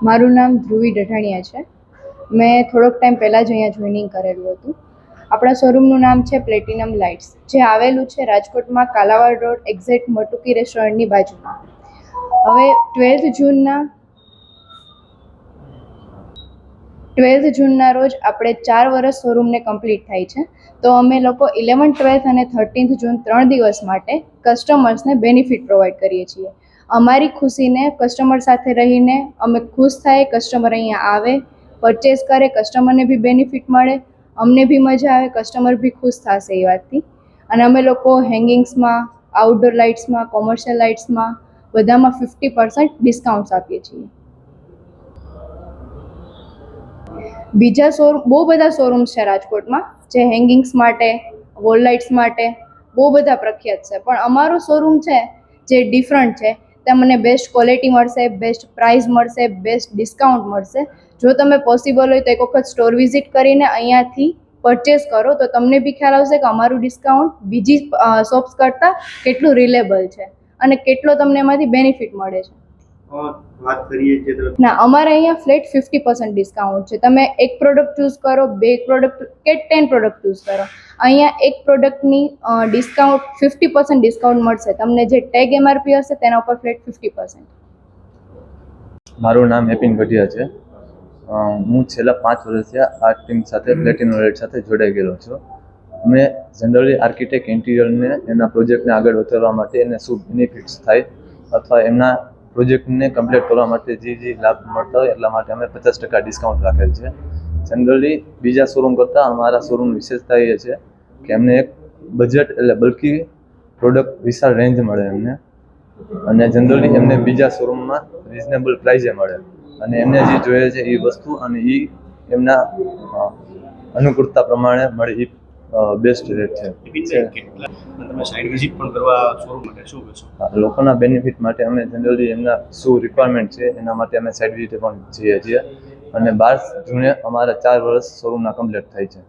મારું નામ ધ્રુવી ડઢાણિયા છે. મેં થોડોક ટાઈમ પહેલાં જ અહીંયા જોઈનિંગ કરેલું હતું. આપણા શોરૂમનું નામ છે પ્લેટિનમ લાઇટ્સ, જે આવેલું છે રાજકોટમાં કાલાવાડ રોડ એક્ઝેક્ટ મટુકી રેસ્ટોરન્ટની બાજુમાં. હવે 12th જૂનના રોજ આપણે 4 વર્ષ શોરૂમને કમ્પ્લીટ થાય છે. તો અમે લોકો 11th, 12th અને 13th જૂન 3 દિવસ માટે કસ્ટમર્સને બેનિફિટ પ્રોવાઈડ કરીએ છીએ. અમારી ખુશીને કસ્ટમર સાથે રહીને અમે ખુશ થાય, કસ્ટમર અહીંયા આવે, પરચેસ કરે, કસ્ટમરને બી બેનિફિટ મળે, અમને બી મજા આવે, કસ્ટમર બી ખુશ થશે એ વાતથી. અને અમે લોકો હેંગિંગ્સમાં, આઉટડોર લાઇટ્સમાં, કોમર્શિયલ લાઇટ્સમાં બધામાં 50% ડિસ્કાઉન્ટ્સ આપીએ છીએ. બીજા બહુ બધા શોરૂમ્સ છે રાજકોટમાં, જે હેંગિંગ્સ માટે, વોલ લાઇટ્સ માટે બહુ બધા પ્રખ્યાત છે, પણ અમારું શોરૂમ છે જે ડિફરન્ટ છે. ત્યાં મને બેસ્ટ ક્વોલિટી મળશે, બેસ્ટ પ્રાઇસ મળશે, બેસ્ટ ડિસ્કાઉન્ટ મળશે. જો તમે પોસિબલ હોય તો એક વખત સ્ટોર વિઝિટ કરીને અહીંયાથી પરચેસ કરો તો તમને બી ખ્યાલ આવશે કે અમારું ડિસ્કાઉન્ટ બીજી શોપ્સ કરતાં કેટલું રિલેબલ છે અને કેટલો તમને એમાંથી બેનિફિટ મળે છે. વાત કરીએ કે ના, અમારે અહીંયા ફ્લેટ 50% ડિસ્કાઉન્ટ છે. તમે એક પ્રોડક્ટ ચૂઝ કરો, 2 પ્રોડક્ટ કે 10 પ્રોડક્ટ ચૂઝ કરો, અહીંયા એક પ્રોડક્ટની ડિસ્કાઉન્ટ 50% ડિસ્કાઉન્ટ મળશે તમને. જે ટેગ MRP હશે તેના ઉપર ફ્લેટ 50%. મારું નામ એપિન ગઢિયા છે. હું છેલ્લા 5 વર્ષથી આ ટીમ સાથે પ્લેટિનમ લાઇટ સાથે જોડાઈ ગયેલો છું. અમે જનરલી આર્કિટેક્ટ ઇન્ટિરિયરને એના પ્રોજેક્ટને આગળ વધારવા માટે એને શું બેનિફિટ્સ થાય અથવા એમના પ્રોજેક્ટને કમ્પ્લીટ કરવા માટે જે લાભ મળતા હોય એટલા માટે અમે 50% ડિસ્કાઉન્ટ રાખેલ છે. જનરલી બીજા શોરૂમ કરતાં અમારા શોરૂમની વિશેષતા એ છે કે અમને એક બજેટ એટલે બલ્કી પ્રોડક્ટ વિશાળ રેન્જ મળે એમને, અને જનરલી એમને બીજા શોરૂમમાં રિઝનેબલ પ્રાઇઝે મળે, અને એમને જે જોઈએ છે એ વસ્તુ અને એ એમના અનુકૂળતા પ્રમાણે મળે એ બેસ્ટ રેટ છે. તમે સાઇટ વિઝિટ પણ કરવા શોરૂમ માટે શું કહેશો? લોકોના બેનિફિટ માટે અમે જનરલી એમના શું રિક્વાયરમેન્ટ છે એના માટે અમે સાઇટ વિઝિટ પણ જઈએ છીએ, અને 12 જૂને અમારા 4 વર્ષ શોરૂમના કમ્પ્લીટ થાય છે.